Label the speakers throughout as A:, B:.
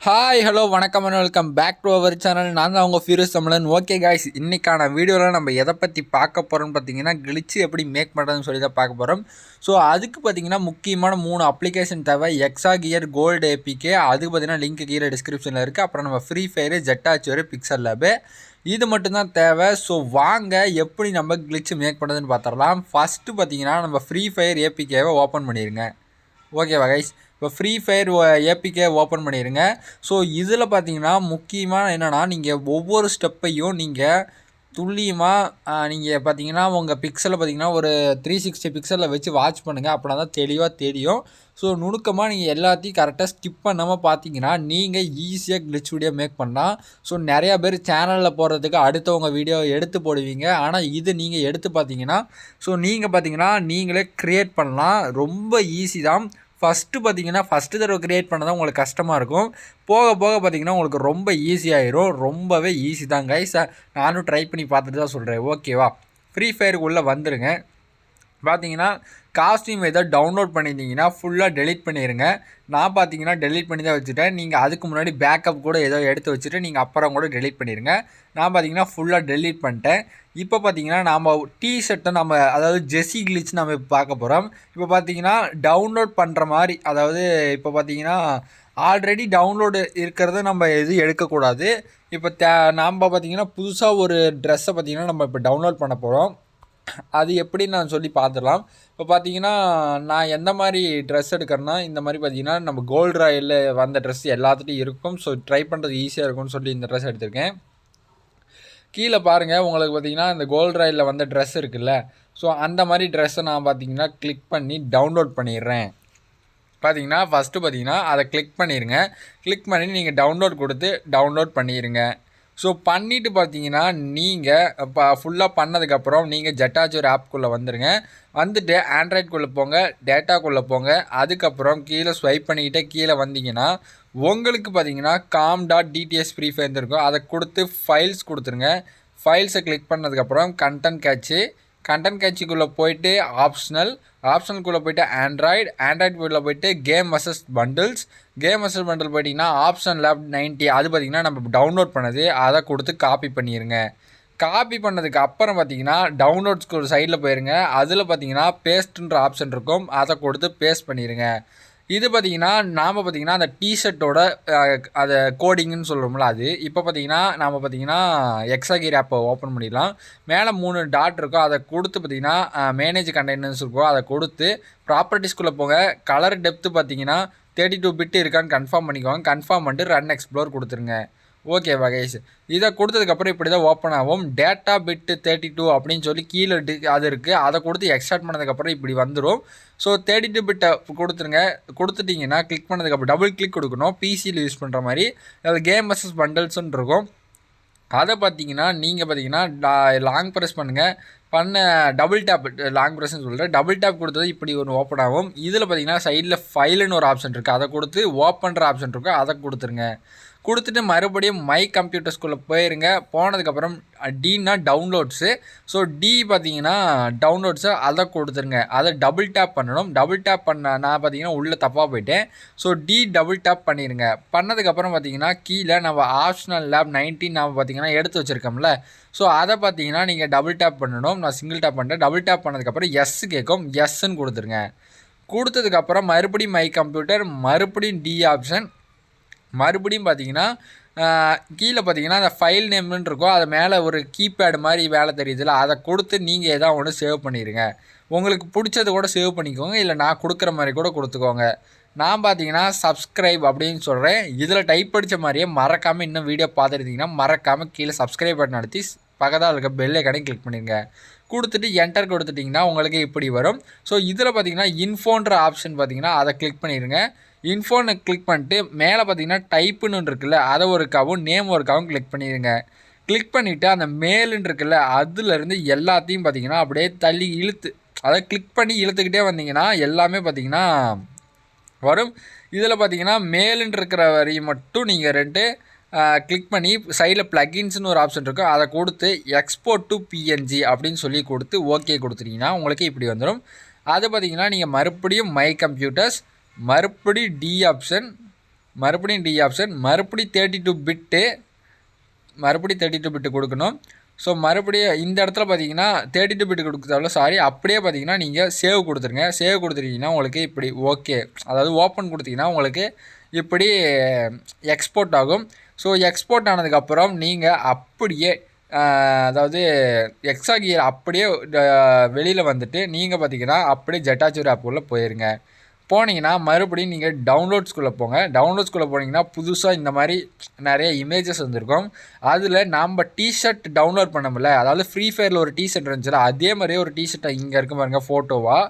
A: Hi hello வணக்கம் and welcome back to our channel. நான் தான் உங்கள் ஃபியூரியஸ் தமிழன். ஓகே காய்ஸ், இன்றைக்கான வீடியோவில் நம்ம எதை பற்றி பார்க்க போகிறோம்னு பார்த்தீங்கன்னா கிளிச்சு எப்படி மேக் பண்ணுறதுன்னு சொல்லி தான் பார்க்க போகிறோம். ஸோ அதுக்கு பார்த்தீங்கன்னா முக்கியமான 3 அப்ளிகேஷன் தேவை. எக்ஸாகியர், கோல்டு ஏபிகே, அதுக்கு பார்த்தீங்கன்னா லிங்க் கீழே டிஸ்கிரிப்ஷனில் இருக்குது. அப்புறம் நம்ம ஃப்ரீ ஃபயர், ஜெட்டாச்சுவர், பிக்சல் லேபு, இது மட்டும்தான் தேவை. ஸோ வாங்க எப்படி நம்ம கிளிச்சு மேக் பண்ணுறதுன்னு பார்த்துடலாம். ஃபஸ்ட்டு பார்த்தீங்கன்னா நம்ம ஃப்ரீ ஃபயர் ஏபிகேவை ஓப்பன் பண்ணிடுங்க. ஓகேவா கைஸ், இப்போ ஃப்ரீ ஃபயர் ஏபிகே ஓப்பன் பண்ணிடுங்க. ஸோ இதில் பார்த்தீங்கன்னா முக்கியமாக என்னென்னா நீங்கள் ஒவ்வொரு ஸ்டெப்பையும் நீங்கள் துல்லியமாக நீங்கள் பார்த்தீங்கன்னா உங்கள் பிக்சலில் பார்த்தீங்கன்னா ஒரு 360 பிக்சலில் வச்சு வாட்ச் பண்ணுங்கள். அப்படின்னா தான் தெளிவாக தெரியும். ஸோ நுணுக்கமாக நீங்கள் எல்லாத்தையும் கரெக்டாக ஸ்கிப் பண்ணாமல் பார்த்தீங்கன்னா நீங்கள் ஈஸியாக கிளிச் வீடியோ மேக் பண்ணலாம். ஸோ நிறையா பேர் சேனலில் போடுறதுக்கு அடுத்தவங்க வீடியோ எடுத்து போடுவீங்க. ஆனால் இது நீங்கள் எடுத்து பார்த்தீங்கன்னா ஸோ நீங்கள் பார்த்தீங்கன்னா நீங்களே க்ரியேட் பண்ணலாம். ரொம்ப ஈஸி தான். ஃபஸ்ட்டு தடவை க்ரியேட் பண்ண தான் உங்களுக்கு கஷ்டமாக இருக்கும். போக போக பார்த்தீங்கன்னா உங்களுக்கு ரொம்ப ஈஸியாகிடும். ரொம்பவே ஈஸி தான் கைஸ். நானும் ட்ரை பண்ணி பார்த்துட்டு தான் சொல்கிறேன். ஓகேவா, ஃப்ரீ ஃபயருக்குள்ளே வந்துடுங்க. பார்த்தீங்கன்னா காஸ்டியூம் ஏதோ டவுன்லோட் பண்ணியிருந்தீங்கன்னா ஃபுல்லாக டெலிட் பண்ணிடுங்க. நான் பார்த்தீங்கன்னா டெலிட் பண்ணி தான் வச்சுட்டேன். நீங்கள் அதுக்கு முன்னாடி பேக்கப் கூட ஏதோ எடுத்து வச்சுட்டு நீங்கள் அப்புறம் கூட டெலிட் பண்ணிடுங்க. நான் பார்த்தீங்கன்னா ஃபுல்லாக டெலிட் பண்ணிட்டேன். இப்போ பார்த்தீங்கன்னா நம்ம டிஷர்ட்டை அதாவது ஜெர்சி கிளிச் நம்ம இப்போ பார்க்க போகிறோம். இப்போ பார்த்தீங்கன்னா டவுன்லோட் பண்ணுற மாதிரி, அதாவது இப்போ பார்த்தீங்கன்னா ஆல்ரெடி டவுன்லோடு இருக்கிறத நம்ம எதுவும் எடுக்கக்கூடாது. இப்போ நாம் பார்த்தீங்கன்னா புதுசாக ஒரு ட்ரெஸ்ஸை பார்த்தீங்கன்னா நம்ம இப்போ டவுன்லோட் பண்ண போகிறோம். அது எப்படின்னு நான் சொல்லி பார்த்துடலாம். இப்போ பார்த்தீங்கன்னா நான் எந்த மாதிரி ட்ரெஸ் எடுக்கிறேன்னா இந்த மாதிரி பார்த்தீங்கன்னா நம்ம கோல்டு ராயலில் வந்த ட்ரெஸ் எல்லாத்துட்டையும் இருக்கும். ஸோ ட்ரை பண்ணுறது ஈஸியாக இருக்கும்னு சொல்லி இந்த ட்ரெஸ் எடுத்திருக்கேன். கீழே பாருங்கள், உங்களுக்கு பார்த்தீங்கன்னா இந்த கோல்டு ராயலில் வந்த ட்ரெஸ் இருக்குல்ல, ஸோ அந்த மாதிரி ட்ரெஸ்ஸை நான் பார்த்தீங்கன்னா கிளிக் பண்ணி டவுன்லோட் பண்ணிடுறேன். பார்த்தீங்கன்னா ஃபஸ்ட்டு பார்த்தீங்கன்னா அதை கிளிக் பண்ணிடுங்க. கிளிக் பண்ணி நீங்கள் டவுன்லோட் கொடுத்து டவுன்லோட் பண்ணிடுங்க. ஸோ பண்ணிவிட்டு பார்த்தீங்கன்னா நீங்கள் இப்போ ஃபுல்லாக பண்ணதுக்கப்புறம் நீங்கள் ஜெட்டாச்சுவர் ஆப்குள்ளே வந்துடுங்க. வந்துட்டு ஆண்ட்ராய்டுக்குள்ளே போங்க, டேட்டாக்குள்ளே போங்க. அதுக்கப்புறம் கீழே ஸ்வைப் பண்ணிக்கிட்டே கீழே வந்தீங்கன்னா உங்களுக்கு பார்த்தீங்கன்னா com.dts ஃப்ரீ ஃபயர் இருக்கும். அதை கொடுத்து ஃபைல்ஸ் கொடுத்துருங்க. ஃபைல்ஸை கிளிக் பண்ணதுக்கப்புறம் கண்டென்ட் கேட்சிக்குள்ளே போயிட்டு ஆப்ஷனலுக்குள்ளே போய்ட்டு ஆண்ட்ராய்டுக்குள்ளே போய்ட்டு கேம் வர்சஸ் பண்டில் போயிட்டிங்கன்னா ஆப்ஷன் லேப் 90 அது பார்த்திங்கன்னா நம்ம டவுன்லோட் பண்ணது, அதை கொடுத்து காப்பி பண்ணிடுங்க. காப்பி பண்ணதுக்கு அப்புறம் பார்த்தீங்கன்னா டவுன்லோட்ஸ்க்கு ஒரு சைடில் போயிருங்க. அதில் பார்த்தீங்கன்னா பேஸ்ட்டுன்ற ஆப்ஷன் இருக்கும், அதை கொடுத்து பேஸ்ட் பண்ணிடுங்க. இது பார்த்தீங்கன்னா நாம் பார்த்தீங்கன்னா அந்த டிஷர்ட்டோட அதை கோடிங்னு சொல்கிறோம்ல, அது இப்போ பார்த்தீங்கன்னா நாம் பார்த்தீங்கன்னா எக்ஸாகியர் ஆப்பை ஓப்பன் பண்ணிடலாம். மேலே 3 டாட் இருக்கும், அதை கொடுத்து பார்த்தீங்கன்னா மேனேஜ் கண்டெய்னர்ஸ் இருக்கும், அதை கொடுத்து ப்ராப்பர்ட்டிஸ்குள்ளே போங்க. கலர் டெப்த்து பார்த்தீங்கன்னா 32 பிட் இருக்கான்னு கன்ஃபார்ம் பண்ணிக்கோங்க. கன்ஃபார்ம் பண்ணிட்டு ரன் எக்ஸ்ப்ளோர் கொடுத்துருங்க. ஓகேவா கைஸ், இதை கொடுத்ததுக்கப்புறம் இப்படி தான் ஓப்பன் ஆகும். டேட்டா பிட்டு 32 அப்படின்னு சொல்லி கீழே அது இருக்குது, அதை கொடுத்து எக்ஸ்ட்ராக்ட் பண்ணதுக்கப்புறம் இப்படி வந்துடும். ஸோ 32 பிட்டை கொடுத்துருங்க. கொடுத்துட்டிங்கன்னா கிளிக் பண்ணதுக்கப்புறம் டபுள் கிளிக் கொடுக்கணும், பிசியில் யூஸ் பண்ணுற மாதிரி. அது கேம் வர்சஸ் பண்டல்ஸ்ன்னு இருக்கும். அதை பார்த்தீங்கன்னா நீங்கள் பார்த்தீங்கன்னா லாங் ப்ரெஸ் பண்ண டபுள் டேப், லாங் ப்ரெஸ்ன்னு சொல்கிறேன், டபுள் டேப் கொடுத்தது இப்படி ஒன்று ஓப்பன் ஆகும். இதில் பார்த்தீங்கன்னா சைடில் ஃபைலுன்னு ஒரு ஆப்ஷன் இருக்குது, அதை கொடுத்து ஓப்பன்ற ஆப்ஷன் இருக்கும், அதை கொடுத்துருங்க. கொடுத்துட்டு மறுபடியும் மை கம்ப்யூட்டர்ஸ்குள்ளே போயிருங்க. போனதுக்கப்புறம் டின்னா டவுன்லோட்ஸு. ஸோ டி பார்த்தீங்கன்னா டவுன்லோட்ஸு, அதை கொடுத்துருங்க. அதை டபுள் டேப் பண்ணணும். டபுள் டேப் நான் பார்த்தீங்கன்னா உள்ளே தப்பாக போயிட்டேன். ஸோ டி டபுள் டேப் பண்ணிடுங்க. பண்ணதுக்கப்புறம் பார்த்தீங்கன்னா கீழே நம்ம ஆப்ஷனல் லேப் 19 நாம் பார்த்தீங்கன்னா எடுத்து வச்சுருக்கோம்ல, ஸோ அதை பார்த்தீங்கன்னா நீங்கள் டபுள் டேப் பண்ணணும். நான் சிங்கிள் டேப் பண்ணிட்டேன். டபுள் டேப் பண்ணதுக்கப்புறம் எஸ் கேட்கும், எஸ்ன்னு கொடுத்துருங்க. கொடுத்ததுக்கப்புறம் மறுபடியும் மை கம்ப்யூட்டர், மறுபடியும் டி ஆப்ஷன், மறுபடியும் பார்த்தீங்கன்னா கீழே பார்த்தீங்கன்னா அந்த ஃபைல் நேம்னு இருக்கும், அது மேலே ஒரு கீபேடு மாதிரி வேலை தெரியுதுல்ல, அதை கொடுத்து நீங்கள் எதாவது ஒன்று சேவ் பண்ணிடுங்க. உங்களுக்கு பிடிச்சது கூட சேவ் பண்ணிக்கோங்க, இல்லை நான் கொடுக்குற மாதிரி கூட கொடுத்துக்கோங்க. நான் பார்த்தீங்கன்னா சப்ஸ்கிரைப் அப்படின்னு சொல்கிறேன். இதில் டைப் அடித்த மாதிரியே மறக்காமல் இன்னும் வீடியோ பார்த்துருந்தீங்கன்னா மறக்காமல் கீழே சப்ஸ்கிரைப் பட்டன் அழுத்தி பக்கத்தில் இருக்க பெல் ஐகானையும் கிளிக் பண்ணிடுங்க. கொடுத்துட்டு என்டர் கொடுத்துட்டிங்கன்னா உங்களுக்கு இப்படி வரும். ஸோ இதில் பார்த்தீங்கன்னா இன்ஃபோன்ற ஆப்ஷன் பார்த்தீங்கன்னா அதை கிளிக் பண்ணிடுங்க. இன்ஃபோனை கிளிக் பண்ணிட்டு மேலே பார்த்தீங்கன்னா டைப்புன்னு இருக்குல்ல, அதை ஒருக்காவும் நேம் ஒருக்காவும் கிளிக் பண்ணிடுங்க. கிளிக் பண்ணிவிட்டு அந்த மேலுன்னு இருக்குல்ல, அதுலேருந்து எல்லாத்தையும் பார்த்தீங்கன்னா அப்படியே தள்ளி அதை கிளிக் பண்ணி இழுத்துக்கிட்டே வந்தீங்கன்னா எல்லாமே பார்த்தீங்கன்னா வரும். இதில் பார்த்தீங்கன்னா மேலுன்னு இருக்கிற வரையும் மட்டும் நீங்கள் 2 கிளிக் பண்ணி சைடில் ப்ளகின்ஸ்னு ஒரு ஆப்ஷன் இருக்கும், அதை கொடுத்து எக்ஸ்போர்ட் டு பிஎன்ஜி அப்படின்னு சொல்லி கொடுத்து ஓகே கொடுத்துட்டிங்கன்னா உங்களுக்கு இப்படி வந்துடும். அது பார்த்தீங்கன்னா நீங்கள் மறுபடியும் மை கம்ப்யூட்டர்ஸ், மறுபடியும் டி ஆப்ஷன், மறுபடியும் டி ஆப்ஷன், மறுபடியும் 32 பிட்டு, மறுபடியும் 32 பிட்டு கொடுக்கணும். ஸோ மறுபடியும் இந்த இடத்துல பார்த்தீங்கன்னா 32 பிட்டு கொடுக்குறதால அப்படியே பார்த்தீங்கன்னா நீங்கள் சேவ் கொடுத்துருங்க. சேவ் கொடுத்துட்டீங்கன்னா உங்களுக்கு இப்படி ஓகே, அதாவது ஓப்பன் கொடுத்தீங்கன்னா உங்களுக்கு இப்படி எக்ஸ்போர்ட் ஆகும். ஸோ எக்ஸ்போர்ட் ஆனதுக்கப்புறம் நீங்கள் அப்படியே அதாவது எக்ஸாகியர் அப்படியே வெளியில் வந்துட்டு நீங்கள் பார்த்தீங்கன்னா அப்படியே ஜெட்டாச்சூர் ஆப் உள்ள போயிருங்க. போனீங்கன்னா மறுபடியும் நீங்கள் டவுன்லோட்ஸ்குள்ளே போங்க. டவுன்லோட்ஸ்குள்ளே போனீங்கன்னா புதுசாக இந்த மாதிரி நிறைய இமேஜஸ் வந்துருக்கும். அதில் நம்ம டிஷர்ட் டவுன்லோட் பண்ண முடியல, அதாவது ஃப்ரீ ஃபயரில் ஒரு டிஷர்ட் இருந்துச்சுல, அதே மாதிரியே ஒரு டிஷர்ட்டை இங்கே இருக்க பாருங்க ஃபோட்டோவாக.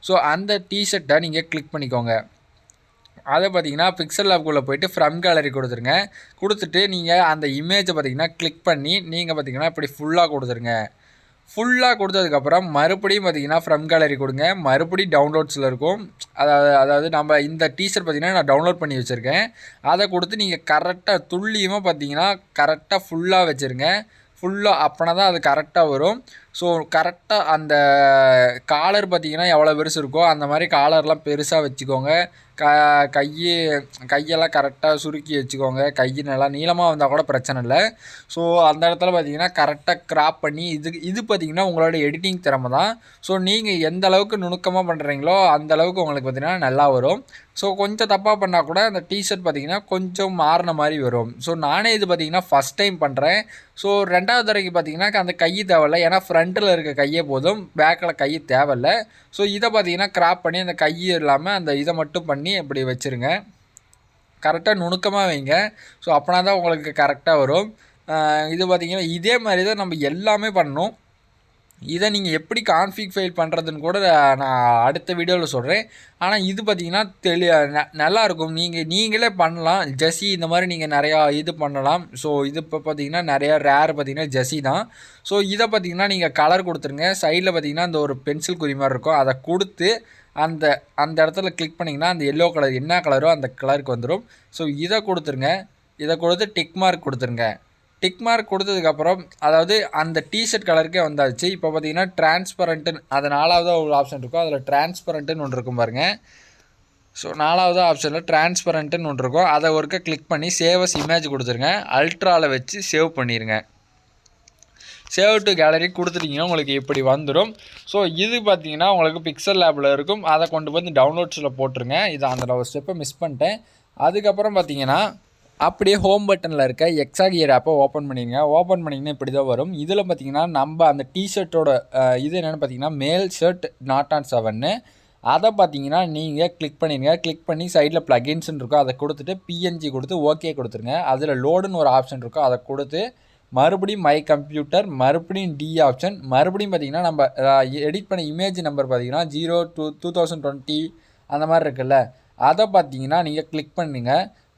A: ஸோ அந்த டிஷர்ட்டை நீங்கள் கிளிக் பண்ணிக்கோங்க. அதை பார்த்தீங்கன்னா பிக்சல் லேப்குள்ளே போய்ட்டு ஃப்ரம் கேலரி கொடுத்துருங்க. கொடுத்துட்டு நீங்கள் அந்த இமேஜை பார்த்தீங்கன்னா கிளிக் பண்ணி நீங்கள் பார்த்தீங்கன்னா இப்படி ஃபுல்லாக கொடுத்துருங்க. ஃபுல்லாக கொடுத்ததுக்கப்புறம் மறுபடியும் பார்த்தீங்கன்னா ஃப்ரம் கேலரி கொடுங்க. மறுபடியும் டவுன்லோட்ஸில் இருக்கும். அதாவது நம்ம இந்த டீஷர்ட் பார்த்தீங்கன்னா நான் டவுன்லோட் பண்ணி வச்சுருக்கேன். அதை கொடுத்து நீங்கள் கரெக்டாக துல்லியமாக பார்த்தீங்கன்னா கரெக்டாக ஃபுல்லாக வச்சுருங்க. ஃபுல்லாக அப்போனா தான் அது கரெக்டாக வரும். ஸோ கரெக்டாக அந்த காலர் பார்த்தீங்கன்னா எவ்வளோ பெருசு இருக்கோ அந்த மாதிரி காலர்லாம் பெருசாக வச்சுக்கோங்க. கையெல்லாம் கரெக்டாக சுருக்கி வச்சுக்கோங்க. நல்லா நீளமாக வந்தால் கூட பிரச்சனை இல்லை. ஸோ அந்த இடத்துல பார்த்தீங்கன்னா கரெக்டாக கிராப் பண்ணி இது பார்த்தீங்கன்னா உங்களோட எடிட்டிங் திறமை தான். ஸோ நீங்கள் எந்த அளவுக்கு நுணுக்கமாக பண்ணுறீங்களோ அந்த அளவுக்கு உங்களுக்கு பார்த்தீங்கன்னா நல்லா வரும். ஸோ கொஞ்சம் தப்பாக பண்ணால் கூட அந்த டிஷர்ட் பார்த்தீங்கன்னா கொஞ்சம் மாறின மாதிரி வரும். ஸோ நானே இது பார்த்தீங்கன்னா ஃபஸ்ட் டைம் பண்ணுறேன். ஸோ 2வது தடவைக்கு பார்த்தீங்கன்னா அந்த கை தேவையில்லை, ஏன்னா ஃப்ரண்ட்டில் இருக்க கையே போதும், பேக்கில் கை தேவையில்லை. ஸோ இதை பார்த்தீங்கன்னா கிராப் பண்ணி அந்த கை இல்லாமல் அந்த இதை மட்டும் பண்ணி இப்படி வச்சுருங்க. கரெக்டாக நுணுக்கமாக வைங்க. ஸோ அப்படின்னா தான் உங்களுக்கு கரெக்டாக வரும். இது பார்த்தீங்கன்னா இதே மாதிரி தான் நம்ம எல்லாமே பண்ணணும். இதை நீங்கள் எப்படி கான்ஃபிக் ஃபைல் பண்ணுறதுன்னு கூட நான் அடுத்த வீடியோவில் சொல்கிறேன். ஆனால் இது பார்த்திங்கன்னா நல்லாயிருக்கும். நீங்களே பண்ணலாம். ஜெஸி இந்த மாதிரி நீங்கள் நிறையா இது பண்ணலாம். ஸோ இது இப்போ பார்த்திங்கன்னா நிறையா ரேர் பார்த்திங்கன்னா ஜெஸி தான். ஸோ இதை பார்த்திங்கன்னா நீங்கள் கலர் கொடுத்துருங்க. சைடில் பார்த்திங்கன்னா அந்த ஒரு பென்சில் குறி மாதிரி இருக்கும், அதை கொடுத்து அந்த இடத்துல கிளிக் பண்ணிங்கன்னா அந்த எல்லோ கலர் என்ன கலரோ அந்த கலருக்கு வந்துடும். ஸோ இதை கொடுத்துருங்க. இதை கொடுத்து டிக் மார்க் கொடுத்துருங்க. டிக் மார்க் கொடுத்ததுக்கப்புறம் அதாவது அந்த டிஷர்ட் கலருக்கே வந்தாச்சு. இப்போ பார்த்தீங்கன்னா டிரான்ஸ்பரண்ட்டுன்னு அது 4வது ஒரு ஆப்ஷன் இருக்கும். அதில் டிரான்ஸ்பரண்ட்டுன்னு ஒன்று இருக்கும் பாருங்கள். ஸோ 4வது ஆப்ஷனில் டிரான்ஸ்பரண்ட்டுன்னு ஒன்று இருக்கும். அதை ஒருக்க கிளிக் பண்ணி சேவஸ் இமேஜ் கொடுத்துருங்க. அல்ட்ராவில் வச்சு சேவ் பண்ணிடுங்க. சேவ் டு கேலரி கொடுத்துட்டிங்கன்னா உங்களுக்கு இப்படி வந்துடும். ஸோ இது பார்த்தீங்கன்னா உங்களுக்கு பிக்சல் லேபில் இருக்கும். அதை கொண்டு வந்து டவுன்லோட்ஸில் போட்டுருங்க. இதை அந்த ஒரு ஸ்டெப்பை மிஸ் பண்ணிட்டேன். அதுக்கப்புறம் பார்த்தீங்கன்னா அப்படியே ஹோம் பட்டனில் இருக்க எக்ஸாகியர் ஆப்பை ஓப்பன் பண்ணிடுங்க. ஓப்பன் பண்ணிங்கன்னா இப்படி தான் வரும். இதில் பார்த்தீங்கன்னா நம்ம அந்த டிஷர்ட்டோட இது என்னென்னு பார்த்தீங்கன்னா மேல் ஷர்ட் 0.7 அதை பார்த்தீங்கன்னா நீங்கள் கிளிக் பண்ணிடுங்க. கிளிக் பண்ணி சைடில் ப்ளகின்ஸ்ன்னு இருக்கும், அதை கொடுத்துட்டு பிஎன்ஜி கொடுத்து ஓகே கொடுத்துருங்க. அதில் லோடுன்னு ஒரு ஆப்ஷன் இருக்கும், அதை கொடுத்து மறுபடியும் மை கம்ப்யூட்டர், மறுபடியும் டி ஆப்ஷன், மறுபடியும் பார்த்தீங்கன்னா நம்ம எடிட் பண்ண இமேஜ் நம்பர் பார்த்தீங்கன்னா 0/2020 அந்த மாதிரி இருக்குல்ல, அதை பார்த்தீங்கன்னா நீங்கள் கிளிக் பண்ணுங்க.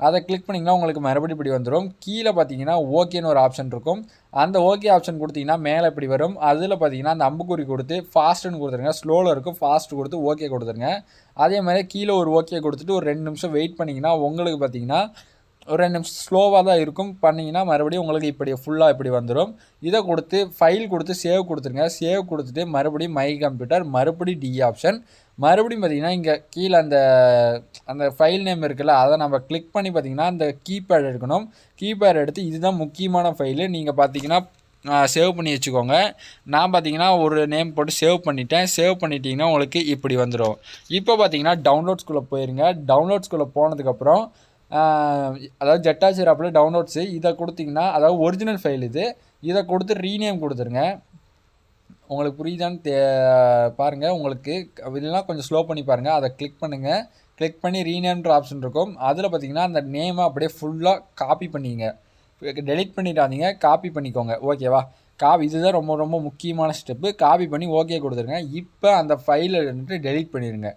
A: அதை கிளிக் பண்ணிங்கன்னா உங்களுக்கு மறுபடியும் இப்படி வந்துடும். கீழே பார்த்தீங்கன்னா ஓகேன்னு ஒரு ஆப்ஷன் இருக்கும். அந்த ஓகே ஆப்ஷன் கொடுத்தீங்கன்னா மேலே இப்படி வரும். அதில் பார்த்தீங்கன்னா அந்த அம்புக்குறி கொடுத்து ஃபாஸ்ட்டுன்னு கொடுத்துருங்க. ஸ்லோவில் இருக்கும், ஃபாஸ்ட் கொடுத்து ஓகே கொடுத்துருங்க. அதே மாதிரி கீழே ஒரு ஓகே கொடுத்துட்டு ஒரு 2 நிமிஷம் வெயிட் பண்ணிங்கன்னா உங்களுக்கு பார்த்தீங்கன்னா ஒரு 2 நிமிஷம் ஸ்லோவாக தான் இருக்கும். பண்ணிங்கன்னா மறுபடியும் உங்களுக்கு இப்படி ஃபுல்லாக இப்படி வந்துடும். இதை கொடுத்து ஃபைல் கொடுத்து சேவ் கொடுத்துருங்க. சேவ் கொடுத்துட்டு மறுபடியும் மை கம்ப்யூட்டர், மறுபடியும் டி ஆப்ஷன், மறுபடியும் பார்த்திங்கன்னா இங்கே கீழே அந்த ஃபைல் நேம் இருக்குல்ல, அதை நம்ம கிளிக் பண்ணி பார்த்திங்கன்னா அந்த கீபேட் எடுக்கணும். கீபேட் எடுத்து இதுதான் முக்கியமான ஃபைலு, நீங்கள் பார்த்திங்கன்னா சேவ் பண்ணி வச்சுக்கோங்க. நான் பார்த்திங்கன்னா ஒரு நேம் போட்டு சேவ் பண்ணிட்டேன். சேவ் பண்ணிட்டீங்கன்னா உங்களுக்கு இப்படி வந்துடும். இப்போ பார்த்திங்கன்னா டவுன்லோட்ஸ்குள்ளே போயிருங்க. டவுன்லோட்ஸ்குள்ளே போனதுக்கப்புறம் அதாவது ஜெட்டாச்சர் ஆப்பில் டவுன்லோட்ஸு இதை கொடுத்திங்கன்னா அதாவது ஒரிஜினல் ஃபைல் இதை கொடுத்து ரீநேம் கொடுத்துருங்க. உங்களுக்கு புரியுதான்னு பாருங்கள். உங்களுக்கு இதெல்லாம் கொஞ்சம் ஸ்லோ பண்ணி பாருங்கள். அதை கிளிக் பண்ணுங்கள். கிளிக் பண்ணி ரீநேம்ன்ற ஆப்ஷன் இருக்கும். அதில் பார்த்தீங்கன்னா அந்த நேமை அப்படியே ஃபுல்லாக காப்பி பண்ணிங்க. டெலிட் பண்ணிடாதீங்க, காப்பி பண்ணிக்கோங்க. ஓகேவா? இதுதான் ரொம்ப ரொம்ப முக்கியமான ஸ்டெப்பு. காப்பி பண்ணி ஓகே கொடுத்துருங்க. இப்போ அந்த ஃபைலை வந்துட்டு டெலிட் பண்ணிடுங்க.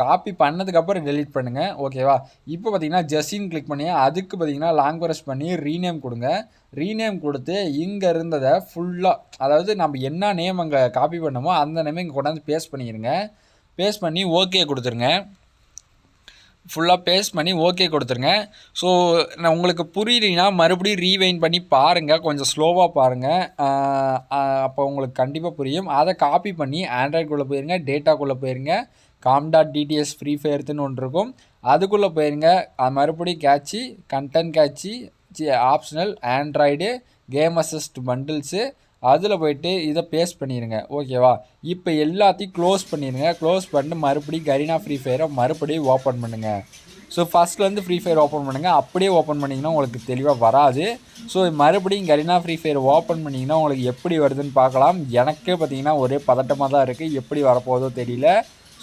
A: காப்பி பண்ணதுக்கப்புறம் டெலிட் பண்ணுங்கள். ஓகேவா? இப்போ பார்த்தீங்கன்னா ஜெஸின்னு கிளிக் பண்ணி அதுக்கு பார்த்தீங்கன்னா லாங் ப்ரெஸ் பண்ணி ரீநேம் கொடுங்க. ரீநேம் கொடுத்து இங்கே இருந்ததை ஃபுல்லாக அதாவது நம்ம என்ன நேம் அங்கே காப்பி பண்ணமோ அந்த நேமை இங்கே கொண்டாந்து பேஸ்ட் பண்ணிடுங்க. பேஸ்ட் பண்ணி ஓகே கொடுத்துருங்க. ஃபுல்லாக பேஸ்ட் பண்ணி ஓகே கொடுத்துருங்க. ஸோ நான் உங்களுக்கு புரியலைன்னா மறுபடியும் ரீவைண்ட் பண்ணி பாருங்கள், கொஞ்சம் ஸ்லோவாக பாருங்கள். அப்போ உங்களுக்கு கண்டிப்பாக புரியும். அதை காப்பி பண்ணி ஆண்ட்ராய்டுக்குள்ளே போயிருங்க, டேட்டாக்குள்ளே போயிருங்க. com.dts ஃப்ரீ ஃபயர்த்துன்னு ஒன்று இருக்கும். அதுக்குள்ளே போயிருங்க. மறுபடியும் catchy, content catchy, optional, Android, game assist bundles, அதில் போய்ட்டு இதை பேஸ்ட் பண்ணிடுங்க. ஓகேவா? இப்போ எல்லாத்தையும் க்ளோஸ் பண்ணிடுங்க. க்ளோஸ் பண்ணிட்டு மறுபடியும் கரீனா ஃப்ரீ ஃபயரை மறுபடியும் ஓப்பன் பண்ணுங்கள். ஸோ ஃபஸ்ட்லேருந்து ஃப்ரீ ஃபயர் ஓப்பன் பண்ணுங்கள். அப்படியே ஓப்பன் பண்ணிங்கன்னா உங்களுக்கு தெளிவாக வராது. ஸோ மறுபடியும் கரீனா ஃப்ரீ ஃபயர் ஓப்பன் பண்ணிங்கன்னா உங்களுக்கு எப்படி வருதுன்னு பார்க்கலாம். எனக்கே பார்த்திங்கன்னா ஒரே பதட்டமாக தான் இருக்குது, எப்படி வரப்போதோ தெரியல.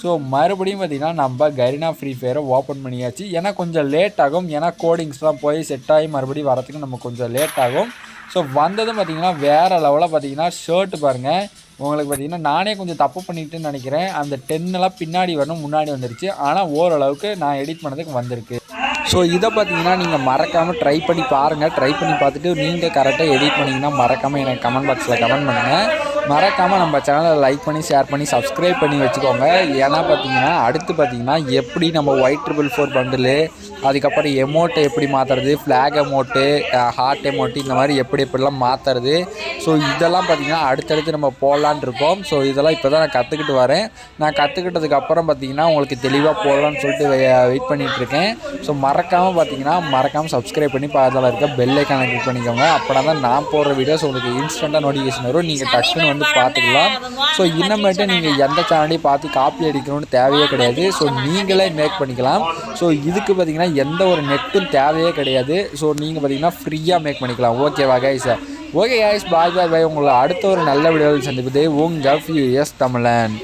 A: ஸோ மறுபடியும் பார்த்திங்கன்னா நம்ம கரீனா ஃப்ரீ ஃபயரை ஓப்பன் பண்ணியாச்சு. ஏன்னா கொஞ்சம் லேட் ஆகும், ஏன்னா கோடிங்ஸ்லாம் போய் செட் ஆகி மறுபடியும் வரத்துக்கு நம்ம கொஞ்சம் லேட் ஆகும். ஸோ வந்ததும் பார்த்திங்கன்னா வேறு லெவலில் பார்த்திங்கன்னா ஷர்ட்டு பாருங்கள். உங்களுக்கு பார்த்திங்கன்னா நானே கொஞ்சம் தப்பு பண்ணிட்டுன்னு நினைக்கிறேன். அந்த 10 பின்னாடி வரணும், முன்னாடி வந்துருச்சு. ஆனால் ஓரளவுக்கு நான் எடிட் பண்ணதுக்கு வந்திருக்கு. ஸோ இதை பார்த்தீங்கன்னா நீங்கள் மறக்காமல் ட்ரை பண்ணி பாருங்கள். ட்ரை பண்ணி பார்த்துட்டு நீங்கள் கரெக்டாக எடிட் பண்ணிங்கன்னா மறக்காமல் எனக்கு கமெண்ட் பாக்ஸில் கமெண்ட் பண்ணுங்கள். மறக்காமல் நம்ம சேனலை லைக் பண்ணி ஷேர் பண்ணி சப்ஸ்கிரைப் பண்ணி வச்சுக்கோங்க. ஏன்னா பார்த்தீங்கன்னா அடுத்து பார்த்தீங்கன்னா எப்படி நம்ம Y444 பண்டிலு, அதுக்கப்புறம் எமோட்டை எப்படி மாற்றுறது, ஃப்ளாக் எமோட்டு, ஹார்ட் எமோட்டு, இந்த மாதிரி எப்படிலாம் மாற்றுறது. ஸோ இதெல்லாம் பார்த்திங்கன்னா அடுத்தடுத்து நம்ம போடலான் இருக்கோம். ஸோ இதெல்லாம் இப்போ தான் நான் கற்றுக்கிட்டு வரேன். நான் கற்றுக்கிட்டதுக்கப்புறம் பார்த்திங்கன்னா உங்களுக்கு தெளிவாக போடலான்னு சொல்லிட்டு வெயிட் பண்ணிகிட்ருக்கேன். ஸோ மறக்காமல் சப்ஸ்கிரைப் பண்ணி அதில் இருக்க பெல் ஐக்கானை கிளிக் பண்ணிக்கோங்க. அப்படின்னா தான் நான் போடுற வீடியோஸ் உங்களுக்கு இன்ஸ்டண்ட்டாக நோட்டிஃபிகேஷன் வரும். நீங்கள் டக்குன்னு வந்து பார்த்துக்கலாம். ஸோ இன்னமேட்டு நீங்கள் எந்த சேனலையும் பார்த்து காப்பி அடிக்கணும்னு தேவையே கிடையாது. ஸோ நீங்களே மேக் பண்ணிக்கலாம். ஸோ இதுக்கு பார்த்திங்கன்னா எந்த ஒரு நெட்டும் தேவையே கிடையாது. ஸோ நீங்கள் பார்த்திங்கன்னா ஃப்ரீயாக மேக் பண்ணிக்கலாம். ஓகேவா கைஸ்? ஓகே கைஸ், பாய். உங்களை அடுத்த ஒரு நல்ல வீடியோவில் சந்திப்பது உங்கள் ஃபியூரியஸ் தமிழன்.